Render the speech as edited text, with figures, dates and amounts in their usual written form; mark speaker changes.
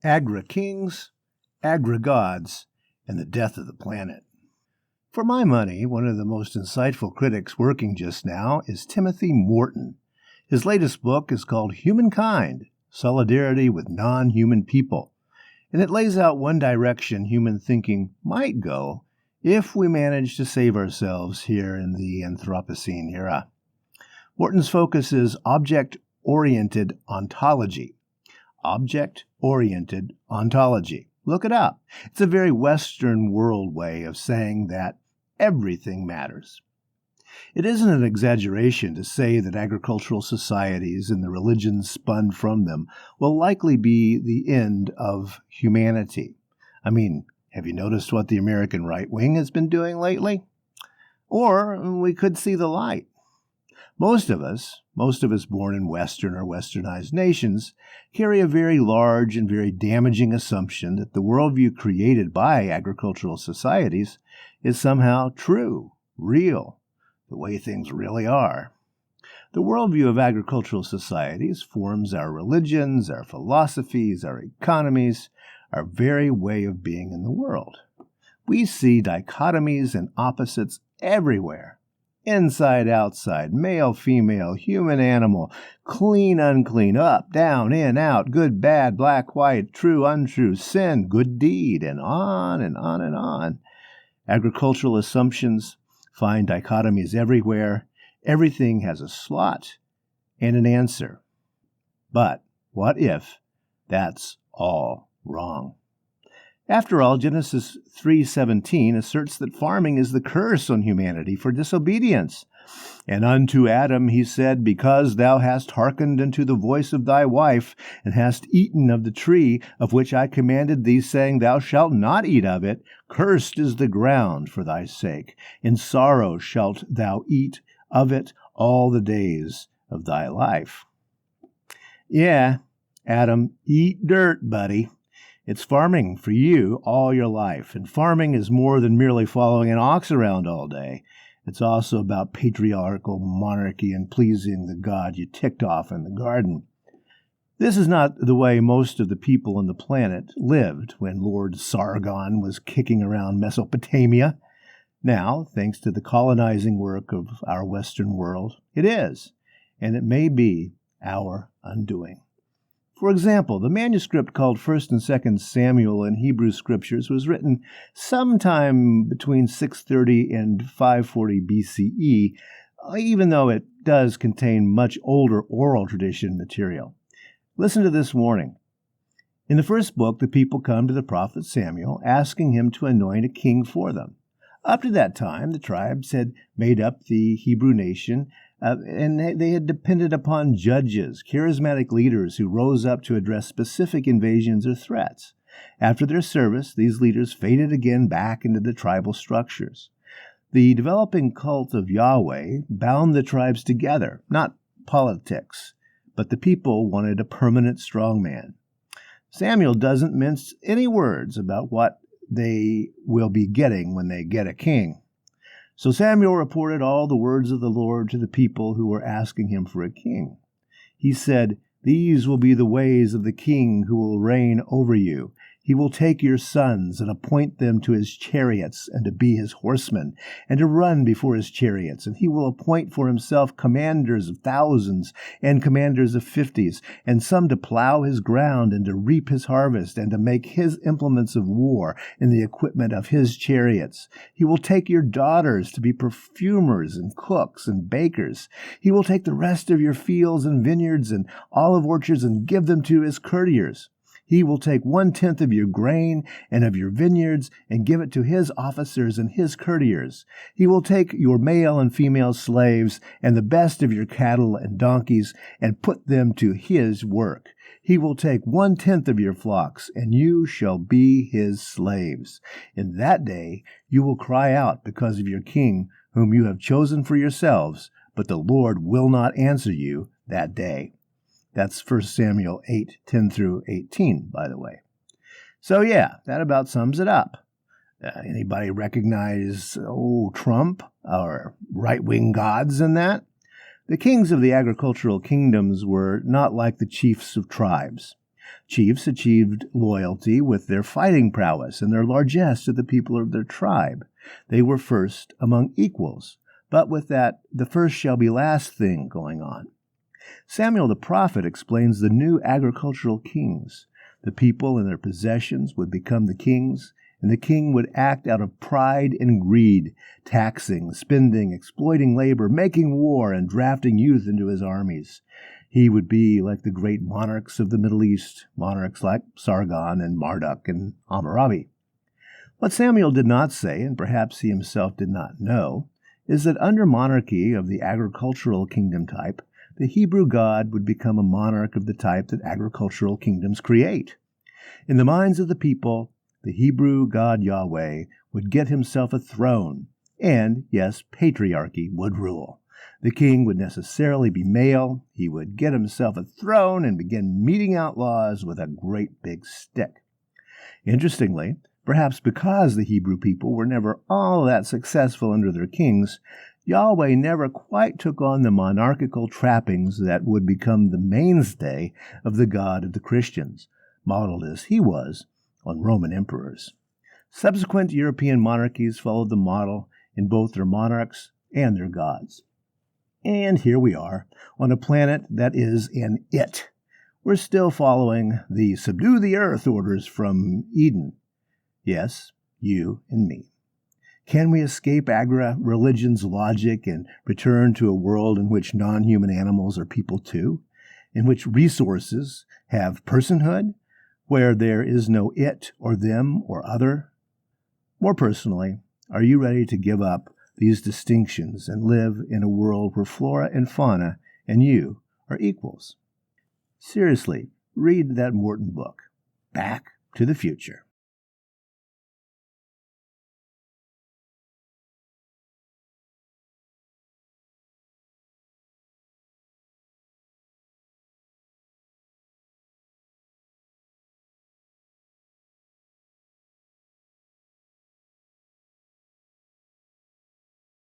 Speaker 1: Agra-Kings, Agra-Gods, and the death of the planet. For my money, one of the most insightful critics working just now is Timothy Morton. His latest book is called Humankind, Solidarity with Nonhuman People, and it lays out one direction human thinking might go if we manage to save ourselves here in the Anthropocene era. Morton's focus is object-oriented ontology. Object-oriented ontology. Look it up. It's a very Western world way of saying that everything matters. It isn't an exaggeration to say that agricultural societies and the religions spun from them will likely be the end of humanity. I mean, have you noticed what the American right wing has been doing lately? Or we could see the light. Most of us born in Western or Westernized nations, carry a very large and very damaging assumption that the worldview created by agricultural societies is somehow true, real, the way things really are. The worldview of agricultural societies forms our religions, our philosophies, our economies, our very way of being in the world. We see dichotomies and opposites everywhere. Inside, outside, male, female, human, animal, clean, unclean, up, down, in, out, good, bad, black, white, true, untrue, sin, good deed, and on and on and on. Agricultural assumptions find dichotomies everywhere. Everything has a slot and an answer. But what if that's all wrong? After all, Genesis 3:17 asserts that farming is the curse on humanity for disobedience. And unto Adam he said, Because thou hast hearkened unto the voice of thy wife, and hast eaten of the tree of which I commanded thee, saying, Thou shalt not eat of it, cursed is the ground for thy sake. In sorrow shalt thou eat of it all the days of thy life. Yeah, Adam, eat dirt, buddy. It's farming for you all your life, and farming is more than merely following an ox around all day. It's also about patriarchal monarchy and pleasing the God you ticked off in the garden. This is not the way most of the people on the planet lived when Lord Sargon was kicking around Mesopotamia. Now, thanks to the colonizing work of our Western world, it is, and it may be our undoing. For example, the manuscript called 1st and 2nd Samuel in Hebrew Scriptures was written sometime between 630 and 540 BCE, even though it does contain much older oral tradition material. Listen to this warning. In the first book, the people come to the prophet Samuel, asking him to anoint a king for them. Up to that time, the tribes had made up the Hebrew nation, and they had depended upon judges, charismatic leaders who rose up to address specific invasions or threats. After their service, these leaders faded again back into the tribal structures. The developing cult of Yahweh bound the tribes together, not politics, but the people wanted a permanent strongman. Samuel doesn't mince any words about what they will be getting when they get a king. So Samuel reported all the words of the Lord to the people who were asking him for a king. He said, These will be the ways of the king who will reign over you. He will take your sons and appoint them to his chariots and to be his horsemen and to run before his chariots. And he will appoint for himself commanders of thousands and commanders of 50s, and some to plow his ground and to reap his harvest and to make his implements of war and the equipment of his chariots. He will take your daughters to be perfumers and cooks and bakers. He will take the rest of your fields and vineyards and olive orchards and give them to his courtiers. He will take 1/10 of your grain and of your vineyards and give it to his officers and his courtiers. He will take your male and female slaves and the best of your cattle and donkeys and put them to his work. He will take 1/10 of your flocks, and you shall be his slaves. In that day you will cry out because of your king, whom you have chosen for yourselves, but the Lord will not answer you that day. That's 1 Samuel 8:10 through 18, by the way. So yeah, that about sums it up. Anybody recognize Trump or right-wing gods in that? The kings of the agricultural kingdoms were not like the chiefs of tribes. Chiefs achieved loyalty with their fighting prowess and their largesse to the people of their tribe. They were first among equals, but with that the first shall be last thing going on. Samuel the prophet explains the new agricultural kings. The people and their possessions would become the kings, and the king would act out of pride and greed, taxing, spending, exploiting labor, making war, and drafting youth into his armies. He would be like the great monarchs of the Middle East, monarchs like Sargon and Marduk and Hammurabi. What Samuel did not say, and perhaps he himself did not know, is that under monarchy of the agricultural kingdom type, the Hebrew God would become a monarch of the type that agricultural kingdoms create. In the minds of the people, the Hebrew God Yahweh would get himself a throne, and, yes, patriarchy would rule. The king would necessarily be male, he would get himself a throne and begin meting out laws with a great big stick. Interestingly, perhaps because the Hebrew people were never all that successful under their kings, Yahweh never quite took on the monarchical trappings that would become the mainstay of the God of the Christians, modeled as he was on Roman emperors. Subsequent European monarchies followed the model in both their monarchs and their gods. And here we are, on a planet that is an it. We're still following the subdue the earth orders from Eden. Yes, you and me. Can we escape Agra-religion's logic and return to a world in which non-human animals are people too? In which resources have personhood? Where there is no it or them or other? More personally, are you ready to give up these distinctions and live in a world where flora and fauna and you are equals? Seriously, read that Morton book, Back to the Future.